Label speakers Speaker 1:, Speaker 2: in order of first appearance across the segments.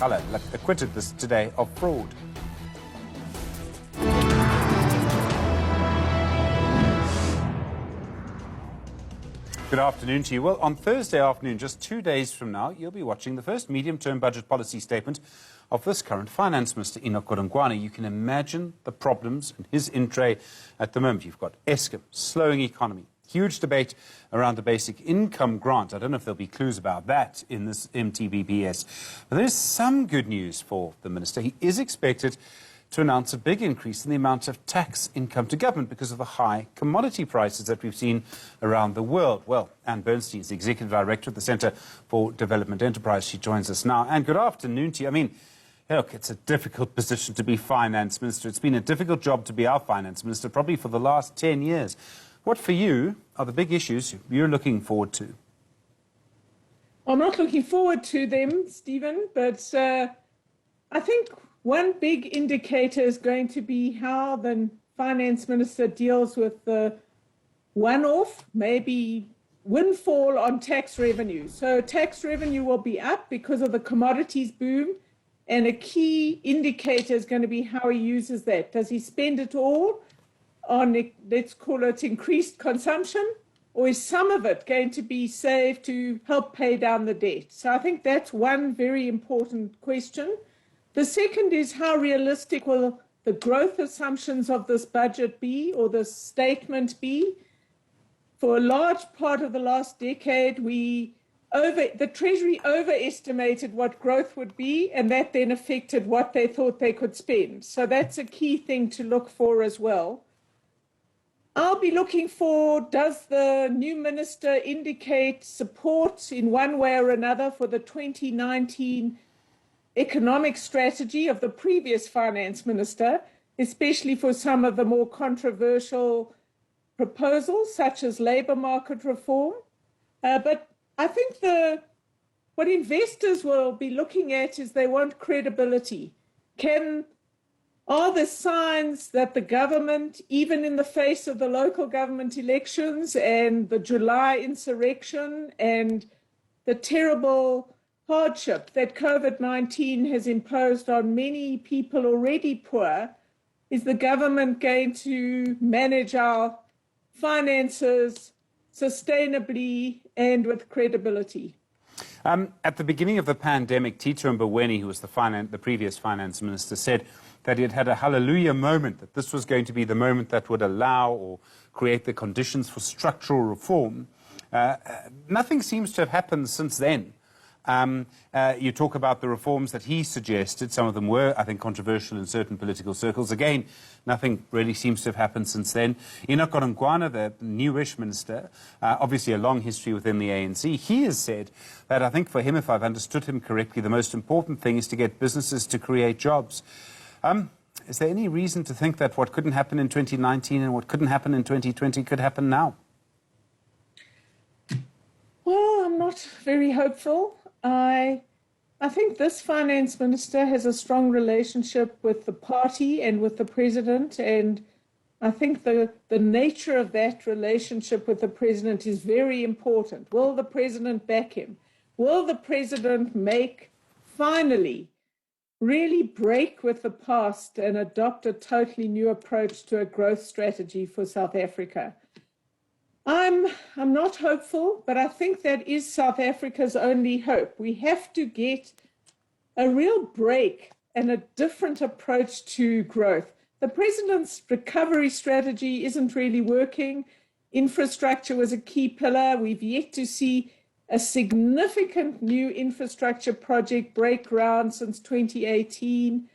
Speaker 1: Makala acquitted this today of fraud. Good afternoon to you. Well, on Thursday afternoon, just 2 days from now, you'll be watching the first medium-term budget policy statement of this current Finance Minister, Enoch Godongwana. You can imagine the problems in his in-tray at the moment. You've got Eskom, slowing economy, huge debate around the basic income grant. I don't know if there'll be clues about that in this MTBPS. But there's some good news for the Minister. He is expected to announce a big increase in the amount of tax income to government because of the high commodity prices that we've seen around the world. Well, Anne Bernstein is the Executive Director of the Centre for Development Enterprise. She joins us now. Anne, good afternoon to you. I mean, look, it's a difficult position to be Finance Minister. It's been a difficult job to be our Finance Minister probably for the last 10 years. What, for you, are the big issues you're looking forward to?
Speaker 2: I'm not looking forward to them, Stephen, but I think one big indicator is going to be how the Finance Minister deals with the one-off, maybe windfall on tax revenue. So tax revenue will be up because of the commodities boom, and a key indicator is going to be how he uses that. Does he spend it all on, let's call it, increased consumption, or is some of it going to be saved to help pay down the debt? So I think that's one very important question. The second is how realistic will the growth assumptions of this budget be, or this statement be? For a large part of the last decade, the Treasury overestimated what growth would be, and that then affected what they thought they could spend. So that's a key thing to look for as well. I'll be looking for, does the new minister indicate support in one way or another for the 2019 economic strategy of the previous Finance Minister, especially for some of the more controversial proposals, such as labour market reform. But I think what investors will be looking at is they want credibility. Are there signs that the government, even in the face of the local government elections and the July insurrection and the terrible hardship that COVID-19 has imposed on many people already poor, is the government going to manage our finances sustainably and with credibility?
Speaker 1: At the beginning of the pandemic, Tito Mboweni, who was the previous Finance Minister, said that he had had a hallelujah moment, that this was going to be the moment that would allow or create the conditions for structural reform. Nothing seems to have happened since then. You talk about the reforms that he suggested. Some of them were, I think, controversial in certain political circles. Again, nothing really seems to have happened since then. Enoch Godongwana, the newish minister, obviously a long history within the ANC, he has said that, I think for him, if I've understood him correctly, the most important thing is to get businesses to create jobs. Is there any reason to think that what couldn't happen in 2019 and what couldn't happen in 2020 could happen now?
Speaker 2: Well, I'm not very hopeful. I think this Finance Minister has a strong relationship with the party and with the President, and I think the nature of that relationship with the President is very important. Will the President back him? Will the President finally really break with the past and adopt a totally new approach to a growth strategy for South Africa? I'm not hopeful, but I think that is South Africa's only hope. We have to get a real break and a different approach to growth. The President's recovery strategy isn't really working. Infrastructure was a key pillar. We've yet to see a significant new infrastructure project break ground since 2018.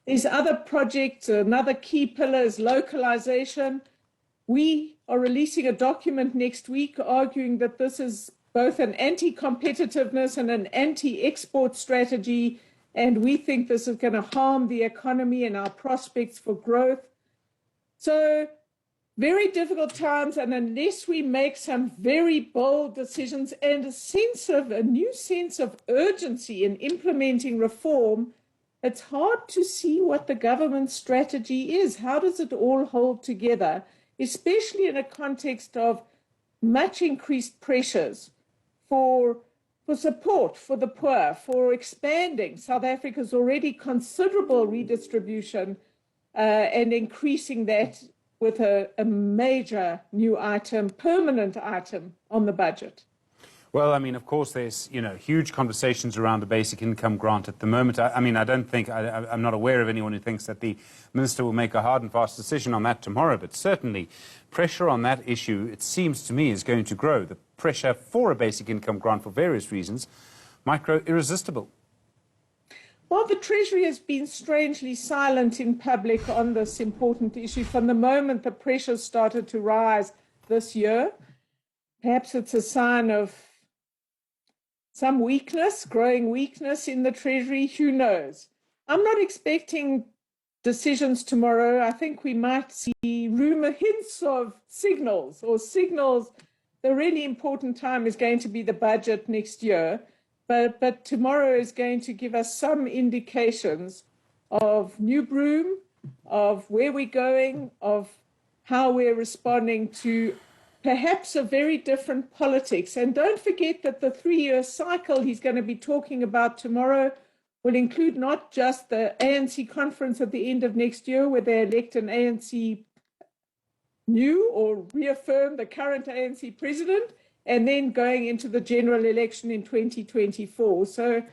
Speaker 2: There's other projects. Another key pillar is localization. We are releasing a document next week arguing that this is both an anti-competitiveness and an anti-export strategy, and we think this is going to harm the economy and our prospects for growth. So very difficult times, and unless we make some very bold decisions and a new sense of urgency in implementing reform, it's hard to see what the government's strategy is. How does it all hold together, especially in a context of much increased pressures for for support for the poor, for expanding South Africa's already considerable redistribution and increasing that with a major new item, permanent item on the budget.
Speaker 1: Well, I mean, of course, there's, huge conversations around the basic income grant at the moment. I don't think, I'm not aware of anyone who thinks that the minister will make a hard and fast decision on that tomorrow, but certainly pressure on that issue, it seems to me, is going to grow. The pressure for a basic income grant for various reasons might grow irresistible.
Speaker 2: Well, the Treasury has been strangely silent in public on this important issue from the moment the pressure started to rise this year. Perhaps it's a sign of some weakness, growing weakness in the Treasury, who knows? I'm not expecting decisions tomorrow. I think we might see hints of signals. The really important time is going to be the budget next year, but tomorrow is going to give us some indications of Newzroom, of where we're going, of how we're responding to perhaps a very different politics. And don't forget that the 3-year cycle he's going to be talking about tomorrow will include not just the ANC conference at the end of next year, where they elect an ANC new or reaffirm the current ANC president, and then going into the general election in 2024. So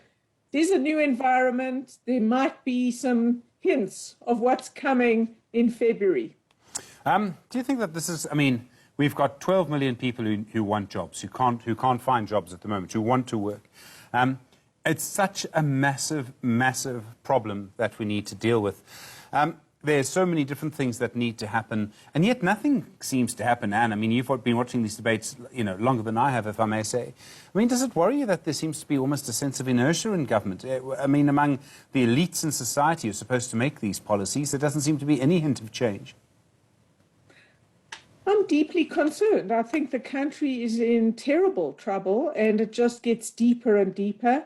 Speaker 2: there's a new environment. There might be some hints of what's coming in February.
Speaker 1: Do you think that this is, we've got 12 million people who want jobs, who can't find jobs at the moment, who want to work. It's such a massive, massive problem that we need to deal with. There's so many different things that need to happen, and yet nothing seems to happen, Anne. You've been watching these debates, longer than I have, if I may say. Does it worry you that there seems to be almost a sense of inertia in government? Among the elites in society who are supposed to make these policies, there doesn't seem to be any hint of change.
Speaker 2: I'm deeply concerned. I think the country is in terrible trouble, and it just gets deeper and deeper.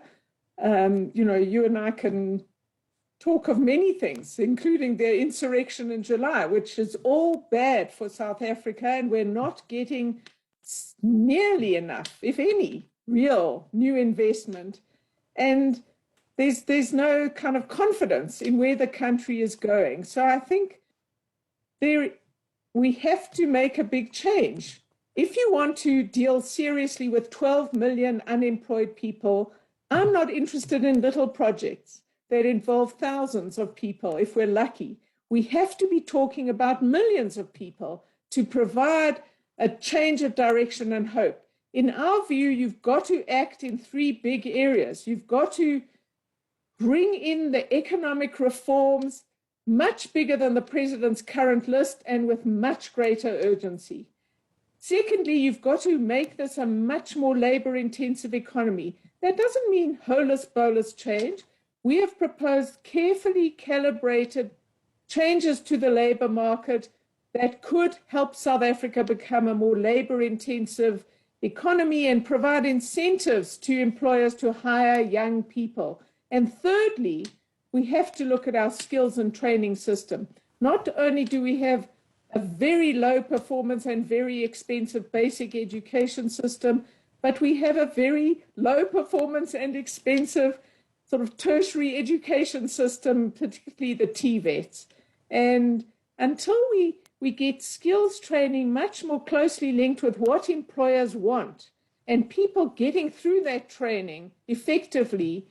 Speaker 2: You and I can talk of many things, including the insurrection in July, which is all bad for South Africa, and we're not getting nearly enough, if any, real new investment. And there's no kind of confidence in where the country is going. So I think we have to make a big change. If you want to deal seriously with 12 million unemployed people, I'm not interested in little projects that involve thousands of people, if we're lucky. We have to be talking about millions of people to provide a change of direction and hope. In our view, you've got to act in 3 big areas. You've got to bring in the economic reforms, much bigger than the president's current list and with much greater urgency. Secondly, you've got to make this a much more labor-intensive economy. That doesn't mean holus-bolus change. We have proposed carefully calibrated changes to the labor market that could help South Africa become a more labor-intensive economy and provide incentives to employers to hire young people. And thirdly, we have to look at our skills and training system. Not only do we have a very low performance and very expensive basic education system, but we have a very low performance and expensive sort of tertiary education system, particularly the TVETs. And until we get skills training much more closely linked with what employers want and people getting through that training effectively,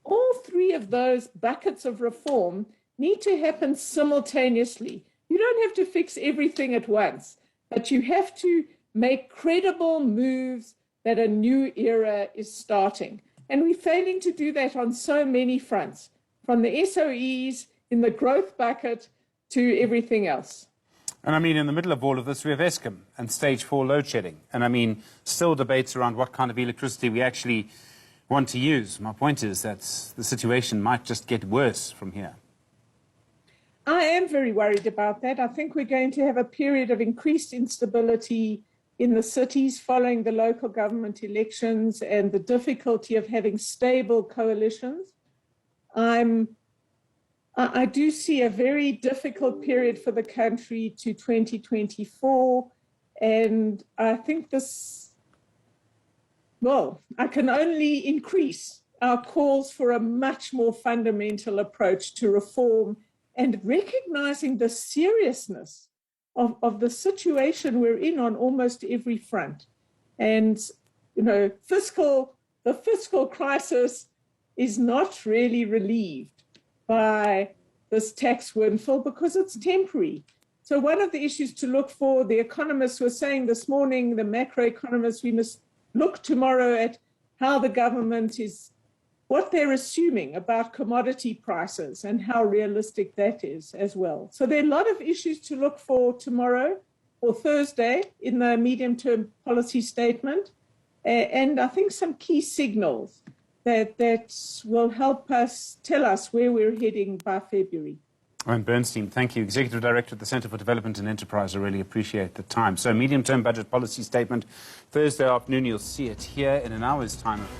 Speaker 2: all 3 of those buckets of reform need to happen simultaneously. You don't have to fix everything at once, but you have to make credible moves that a new era is starting. And we're failing to do that on so many fronts, from the SOEs in the growth bucket to everything else.
Speaker 1: And in the middle of all of this, we have Eskom and stage 4 load shedding. And still debates around what kind of electricity we actually want to use. My point is that the situation might just get worse from here.
Speaker 2: I am very worried about that. I think we're going to have a period of increased instability in the cities following the local government elections and the difficulty of having stable coalitions. I do see a very difficult period for the country to 2024, and I think this Well, I can only increase our calls for a much more fundamental approach to reform and recognizing the seriousness of the situation we're in on almost every front. And, you know, the fiscal crisis is not really relieved by this tax windfall because it's temporary. So one of the issues to look for, the economists were saying this morning, the macroeconomists, we must look tomorrow at how the government is, what they're assuming about commodity prices and how realistic that is as well. So there are a lot of issues to look for tomorrow or Thursday in the medium-term policy statement. And I think some key signals that will help us tell us where we're heading by February.
Speaker 1: And Bernstein, thank you. Executive Director at the Centre for Development and Enterprise. I really appreciate the time. So medium-term budget policy statement, Thursday afternoon. You'll see it here in an hour's time, of course.